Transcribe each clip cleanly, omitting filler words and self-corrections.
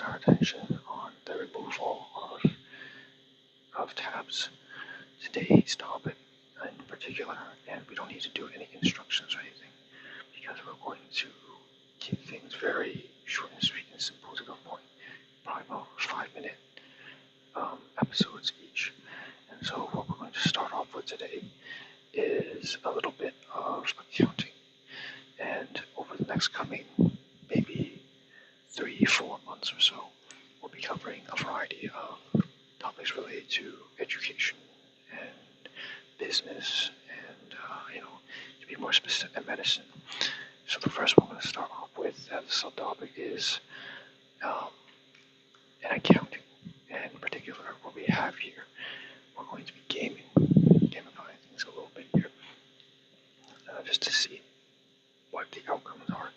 focus our attention on the removal of tabs. Today's topic in particular, and we don't need to do any instructions or anything, because we're going to keep things very short and sweet and simple to the point, probably about 5-minute episodes each. And so what we're going to start off with today is a little bit of accounting. And over the next coming maybe 3-4 months or so, we'll be covering a variety of topics related to education and business and, to be more specific, and medicine. So the first one I'm going to start off with as a subtopic is in accounting. And in particular, what we have here, we're going to be gamifying things a little bit here, just to see what the outcomes are.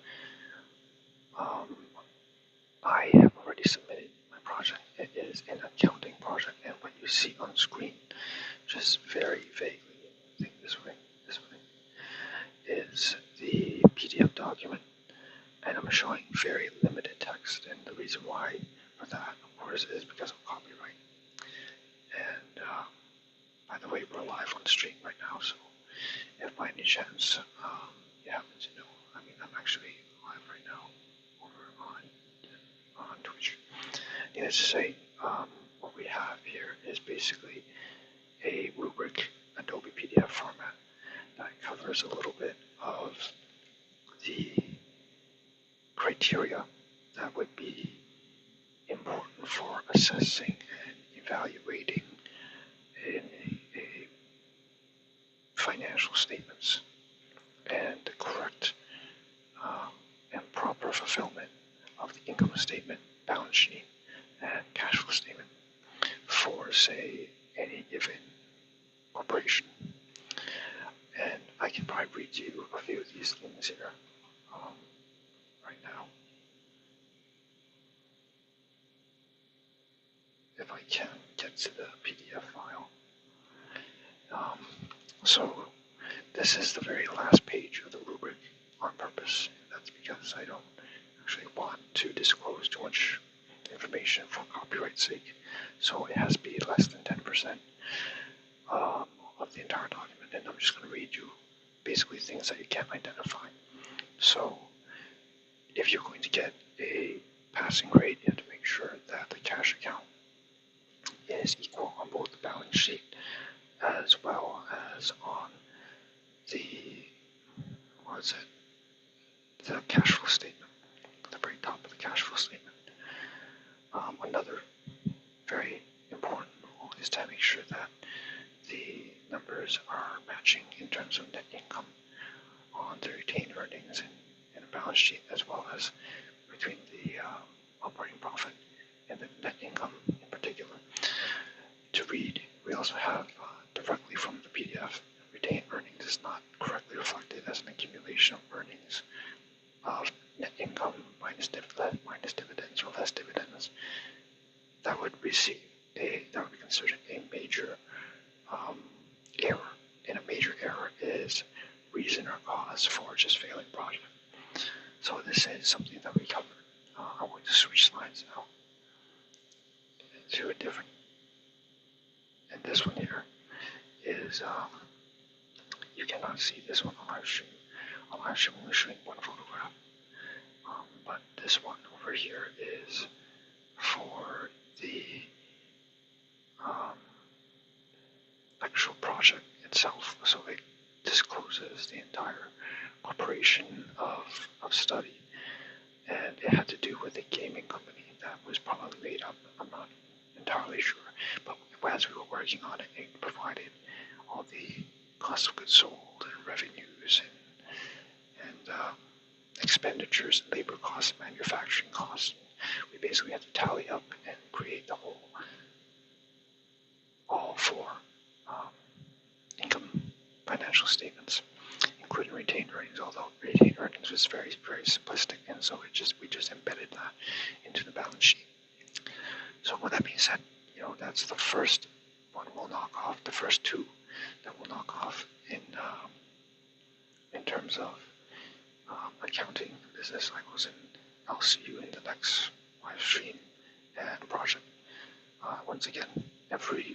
I have already submitted my project. It is an accounting project, and what you see on screen, just very vaguely, think this way, is the PDF document, and I'm showing very limited text, and the reason why for that, of course, is because of copyright. And by the way, we're live on stream right now, so if by any chance you happen to know, I'm actually live right now over on Twitch. Needless to say, what we have here is basically a rubric Adobe PDF format that covers a little bit of the criteria that would be important for assessing and evaluating a financial statements and the correct and proper fulfillment of the income statement, balance sheet, and cash flow statement for, say, any given corporation. And I can probably read you a few of these things here right now, if I can get to the PDF file. So this is the very last page of the rubric on purpose. That's because I don't actually want to disclose too much information for copyright's sake. So it has to be less than 10% of the entire document. And I'm just going to read you basically things that you can't identify. So if you're going to get a passing grade, you have to make sure that the cash account is equal on both the balance sheet as well as on the cash flow statement, the very top of the cash flow statement. Another very important rule is to make sure that the numbers are matching in terms of net income on the retained earnings and a balance sheet, as well as between the operating profit and the net income in particular. To read, we also have directly from the PDF, retained earnings is not correctly reflected as an accumulation of earnings of net income minus dividends or less dividends. That would be considered a major error. And a major error is reason or cause for just failing project. So this is something that we covered. I'm going to switch slides now to a different. And this one here is, you cannot see this one on live stream. On live stream, I'm only showing one photograph. But this one over here is for the actual project itself. So it discloses the entire corporation of study. And it had to do with a gaming company that was probably made up. I'm not entirely sure. But as we were working on it, it provided all the cost of goods sold and revenues and expenditures, labor costs, manufacturing costs. We basically had to tally up and create the whole, all four income financial statements, including retained earnings, although retained earnings was very, very simplistic, and so we just embedded that into the balance sheet. So with that being said, that's the first one we'll knock off, the first two that we'll knock off in terms of accounting business. I was in LCU in the next live stream and project. Once again, every